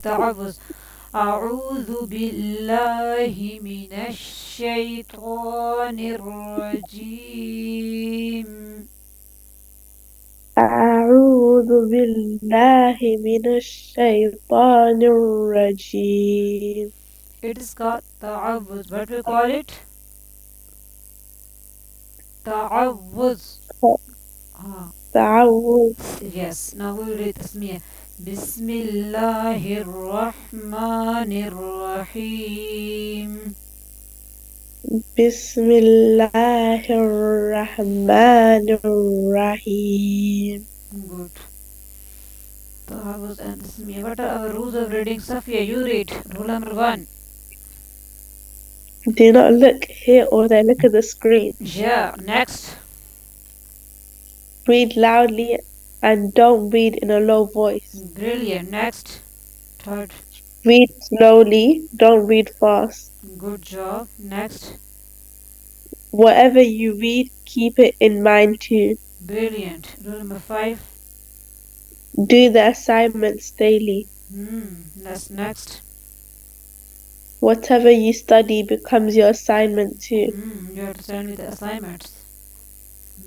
تعوذ. أعوذ بالله من الشيطان الرجيم. أعوذ بالله من الشيطان الرجيم. It is called تعوذ. What we call it? تعوذ. Ah, تعوذ. yes. Now we will read Tasmiyah. بسم الله الرحمن الرحيم. بسم الله الرحمن الرحيم. Good. Tahavuz and Tasmiyah. What are our rules of reading? Safia, you read. Rule number 1. Do not look here or there, look at the screen. Yeah. Next. Read loudly and don't read in a low voice. Brilliant. Next. Third. Read slowly, don't read fast. Good job. Next. Whatever you read, keep it in mind too. Brilliant. Rule number 5. Do the assignments daily. That's next. Whatever you study becomes your assignment too. You have to send me the assignments.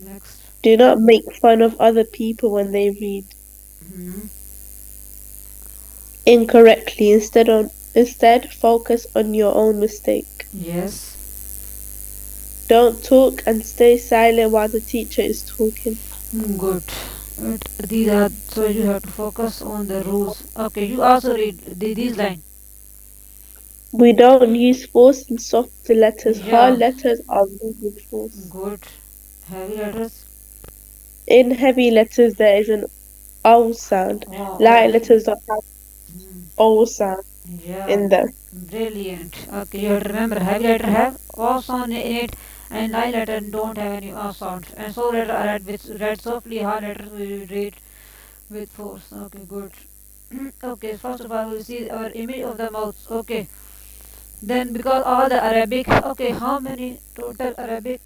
Next. Do not make fun of other people when they read Hmm. incorrectly. Instead, focus on your own mistake. Yes. Don't talk and stay silent while the teacher is talking. Good. These are so you have to focus on the rules. Okay, you also read these lines. We don't use force in soft letters. Yeah. Hard letters are used with force. Good. Heavy letters. In heavy letters, there is an O sound. Oh, Light okay. letters don't have O sound Yeah. in them. Brilliant. Okay, you have to remember heavy letter have O sound in it, and light letter don't have any O sound. And so letter are read softly. Hard letters we read with force. Okay, good. Okay, first of all we see our image of the mouth. Okay. Then because all the Arabic. Okay, how many total Arabic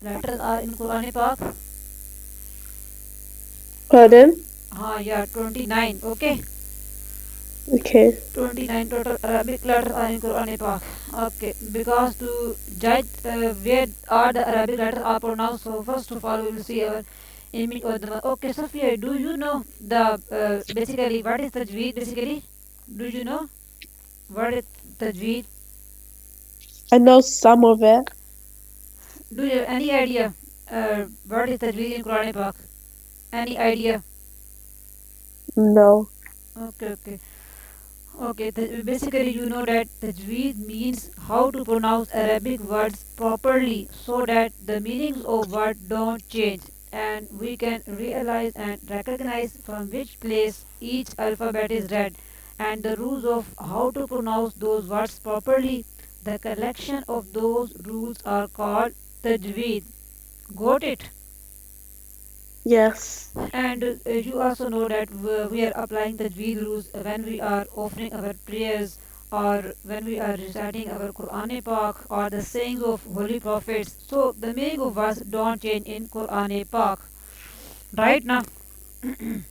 letters are in Quran Pak? Pardon? Yeah, 29. Okay. Okay. 29 total Arabic letters are in Quran Pak. Okay, because to judge where are the Arabic letters are pronounced, so first of all we will see our image of the. Okay, Sophia, do you know the basically what is tajweed basically? Do you know what is tajweed? I know some of it. Do you have any idea what is tajweed in Quran Pak? Any idea? No. Okay, okay. Okay, basically you know that tajweed means how to pronounce Arabic words properly so that the meanings of words don't change and we can realize and recognize from which place each alphabet is read and the rules of how to pronounce those words properly. The collection of those rules are called tajweed. Got it? Yes. And you also know that we are applying the Tajweed rules when we are offering our prayers or when we are reciting our Quran Pak or the sayings of holy prophets. So the meaning of words don't change in Quran Pak. Right now, in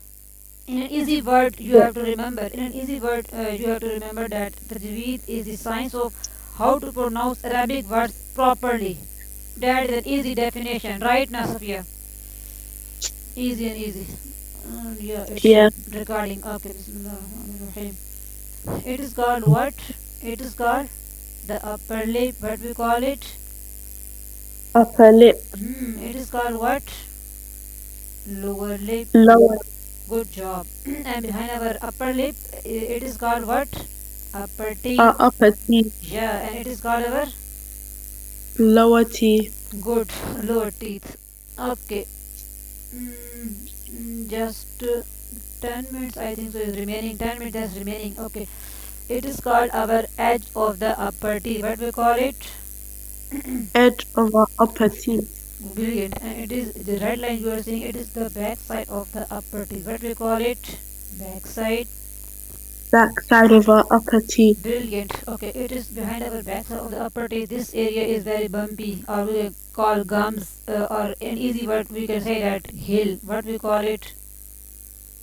an easy word, you Yeah. have to remember. In an easy word, you have to remember that Tajweed is the science of how to pronounce Arabic words properly. That is an easy definition. Right now, Sophia? Easy and easy. Yeah, it's Yeah. regarding. Okay, Bismillahirrahmanirrahim. It is called what? It is called the upper lip. What we call it? Upper lip. It is called what? Lower lip. Lower. Good job. And behind our upper lip, it is called what? Upper teeth. Upper teeth. Yeah, and it is called our Lower teeth. good lower teeth. Okay. Just 10 minutes I think so is remaining. 10 minutes is remaining. Okay. It is called our edge of the upper teeth. What we call it? Edge of our upper teeth. Brilliant. And it is the red line you are seeing. It is the back side of the upper teeth. What we call it? Back side. Back side of our upper teeth. Brilliant. Okay, it is behind our back side of the upper teeth. This area is very bumpy, or we call gums, or in easy word we can say that hill. What we call it?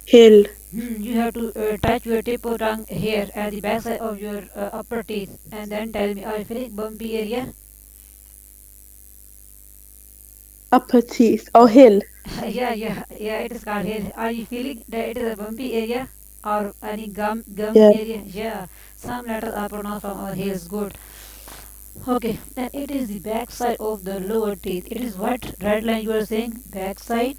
Hill. You have to touch your tip of tongue here at the backside of your upper teeth, and then tell me, are you feeling bumpy area? Upper teeth. Oh, hill. Yeah. It is called hill. Are you feeling that it is a bumpy area or any gum Yeah. area? Yeah. Some letters are pronounced from our heels. Good. Okay. And it is the backside of the lower teeth. It is what red line you are saying? Backside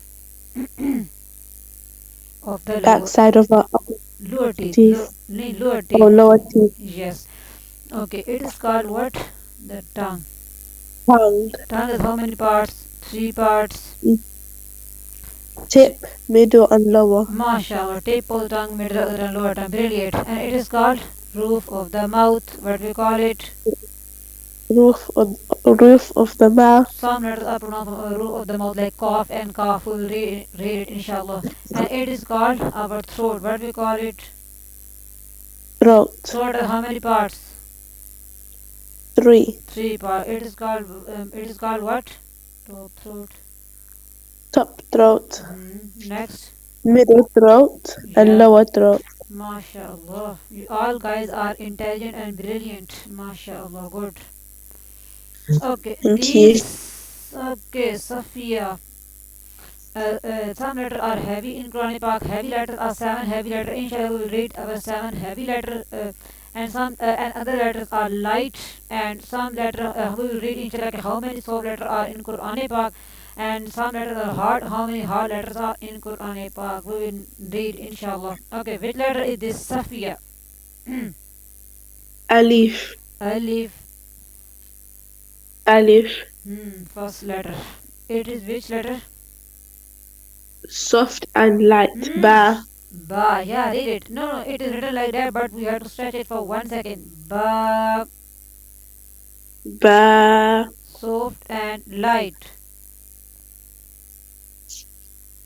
of the Backside of our upper lower teeth. teeth. Lower Or teeth. lower teeth. Yes. Okay. It is called what? The tongue. Tongue. Tongue is how many parts? Three parts. Tip, middle, and lower. Mashallah, tip of the tongue, middle of the tongue, lower tongue, brilliant. And it is called roof of the mouth. What we call it? Roof of the mouth. Some letters are pronounced from roof of the mouth, like cough and cough. We'll read it, inshallah. And it is called our throat. What we call it? Throat. Throat has how many parts? 3. Three parts. It is called what? Throat. Top throat. Next. Middle throat. And Yeah. lower throat. MashaAllah. You all guys are intelligent and brilliant. MashaAllah. Good. Okay. Thank you. Okay, Safia. Some letters are heavy in Quranic Pak. Heavy letters are 7 heavy letters. Inshallah, we will read our 7 heavy letters. And other letters are light. And some letters we will read inshallah like how many soft letters are in Quranic Pak. And some letters are hard. How many hard letters are in Quranic Pak? We will read inshallah. Okay, which letter is this? Safia. Alif. Alif. Alif. First letter. It is which letter? Soft and light. Ba. Ba, yeah, read it. No, it is written like that, but we have to stretch it for 1 second. Ba, Ba. soft and light.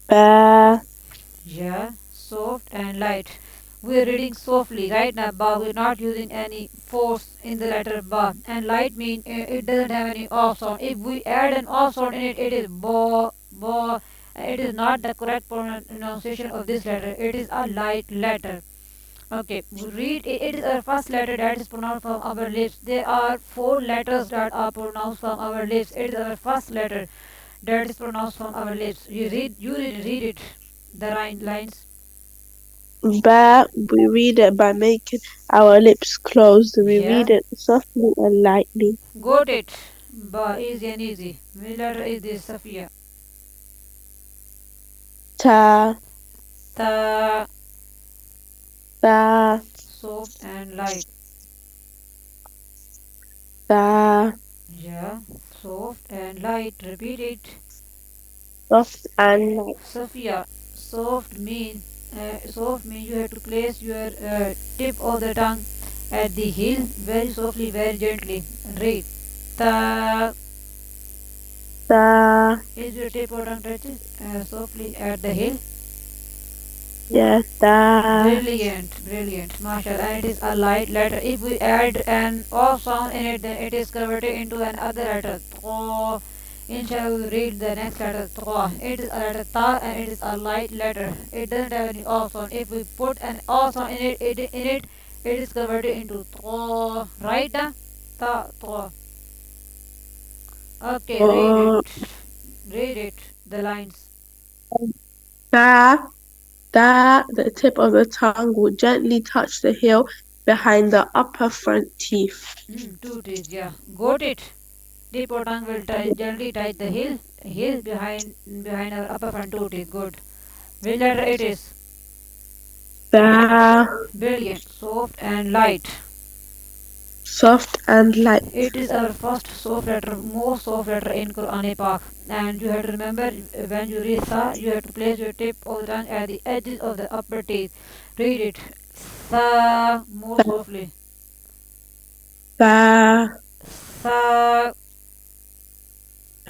Ba. Yeah, soft and light. We are reading softly right now. Ba, we are not using any force in the letter ba. And light means it doesn't have any off sound. If we add an off sound in it, it is ba, ba. It is not the correct pronunciation of this letter. It is a light letter. Okay, we read it is our first letter that is pronounced from our lips. There are 4 letters that are pronounced from our lips. It is our first letter that is pronounced from our lips. Read it. The lines. Ba. We read it by making our lips closed. We Yeah, read it softly and lightly. got it. Ba, easy and easy. Which letter is this, Safia? Ta. Ta, Ta. soft and light. Ta. Yeah, soft and light. Repeat it. Soft and light. Sophia, soft means you have to place your tip of the tongue at the heel very softly, very gently. Read. Ta Ta. is your tip of tongue touches softly at the heel. Yeah. Ta. Brilliant, mashallah. And it is a light letter. If we add an off sound in it, then it is converted into another letter. Ta. Inshallah, we read the next letter. Ta. It is a letter ta, and it is a light letter. It doesn't have any off sound. If we put an off sound it is converted into ta. Right? Ta, ta. Okay, read Oh. it. Read it. The lines. Ta. Ta. The tip of the tongue will gently touch the heel behind the upper front teeth. 2 teeth. Yeah, got it. Tip or tongue will gently touch the heel behind our upper front 2 teeth. Good. Which letter it is? Ta. Brilliant, soft and light. Soft and light. It is our first soft letter, most soft letter in Quran Pak. And you have to remember when you read Sa, you have to place your tip of the tongue at the edges of the upper teeth. Read it. Sa, more softly. Ta. Sa,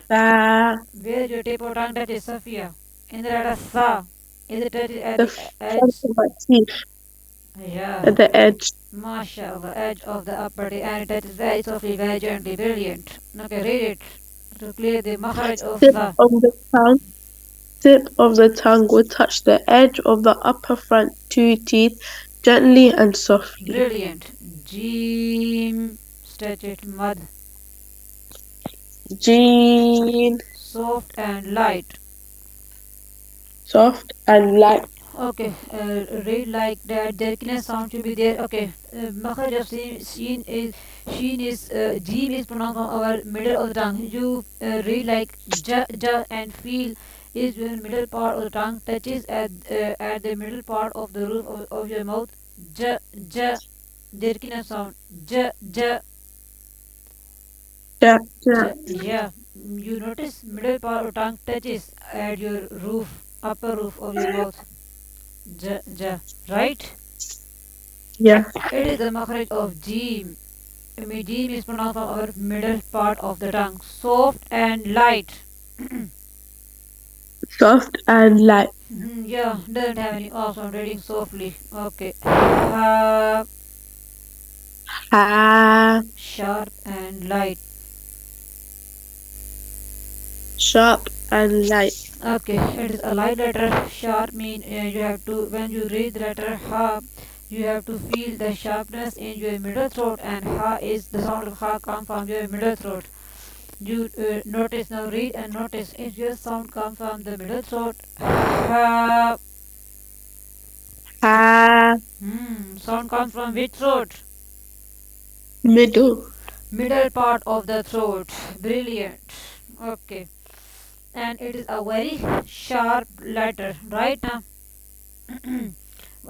Ta. where your tip of tongue touches, Safia? In the letter Sa. Is it touches at The the front edge? of my teeth Yeah. at the edge. MashaAllah, edge of the upper teeth, and it touches very softly, very gently. Brilliant. Okay, read it to clear the makhraj of Tip Sa. of the tongue Tip of the tongue will touch the edge of the upper front two teeth gently and softly. Brilliant. Jim. Stretch it. Mud. Gene, Soft and light. soft and light. Okay, read like that. Jerkiness sound should be there. Okay, makhraj of sheen is Jim is pronounced on our middle of the tongue. You read like ja and feel is when middle part of the tongue touches at the middle part of the roof of your mouth. Ja. Jerkiness sound. Ja. Ja, ja. Yeah. You notice middle part of tongue touches at your upper roof of your mouth. Right? Yeah. It is the makhraj of Jim. I mean, Jim is pronounced from our middle part of the tongue. Soft and light. Soft and light. Yeah, doesn't have any awesome reading softly. Okay. Ha, Ha, sharp and light. sharp and light. Okay, it is a light letter. Sharp mean you have to, when you read the letter ha, you have to feel the sharpness in your middle throat, and ha is the sound of ha comes from your middle throat. You notice now, read and notice if your sound comes from the middle throat. Ha. Ha, Sound comes from which throat? middle. Middle part of the throat. Brilliant. Okay. And it is a very sharp letter, right now.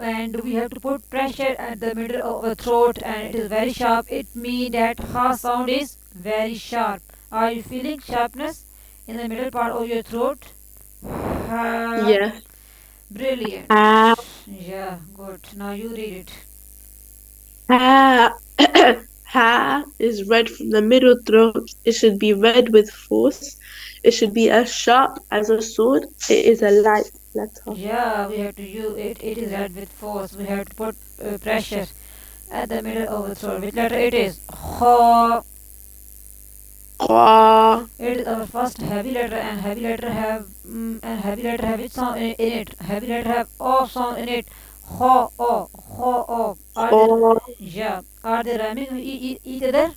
And we have to put pressure at the middle of the throat, and it is very sharp. It means that ha sound is very sharp. Are you feeling sharpness in the middle part of your throat? Ha. Yes. Brilliant. Ha, Yeah, good. Now you read it. ha. Ha is read from the middle throat. It should be read with force. It should be as sharp as a sword. It is a light letter. Yeah, we have to use it. It is read with force. We have to put pressure at the middle of the throat. Which letter it is? Ho. Qua, It is our first heavy letter, and heavy letter have its sound in it. Heavy letter have o sound in it. Ho o ho o. qua, Are they rhyming with each other?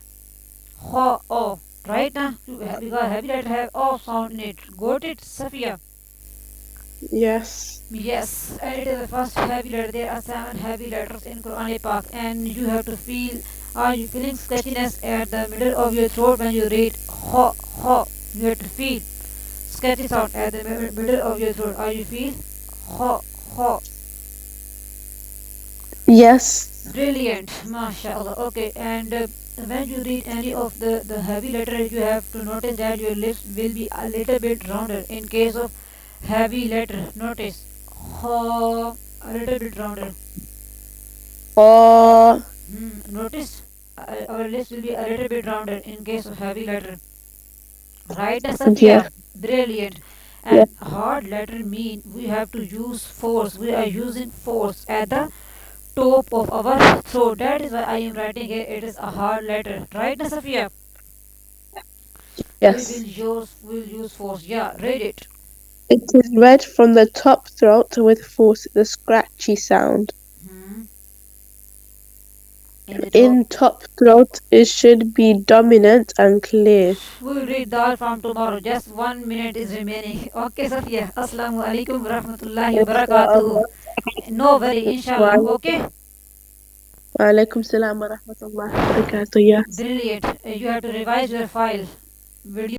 Ho o. Right now, because heavy letter have o sound in it. Got it, Safia? yes. Yes, and it is the first heavy letter. There are 7 heavy letters in Quran Pak, and you have to feel. Are you feeling sketchiness at the middle of your throat when you read ho ho? You have to feel sketchy sound at the middle of your throat. Are you feel ho ho? Yes. Brilliant, mashallah. Okay, and when you read any of the heavy letter, you have to notice that your lips will be a little bit rounder. In case of heavy letter, notice ho, a little bit rounder. Qua, Notice our lips will be a little bit rounder in case of heavy letter. Right, yes. Safia? Brilliant. Yes. And hard letter mean we have to use force. We are using force at the top of our throat. That is why I am writing it. It is a hard letter. Right, Safia? Yes. Will use force. Yeah, read it. It is read from the top throat with force, the scratchy sound. Hmm. In the top. In top throat, it should be dominant and clear. We will read that from tomorrow. Just 1 minute is remaining. Okay, Safiya. Assalamu alaikum warahmatullahi wabarakatuh. Inshallah. No worry, inshallah. Wa Okay? alaikum salam wa rahmatullahi wa barakatuh. Yes. Brilliant. You have to revise your file. Video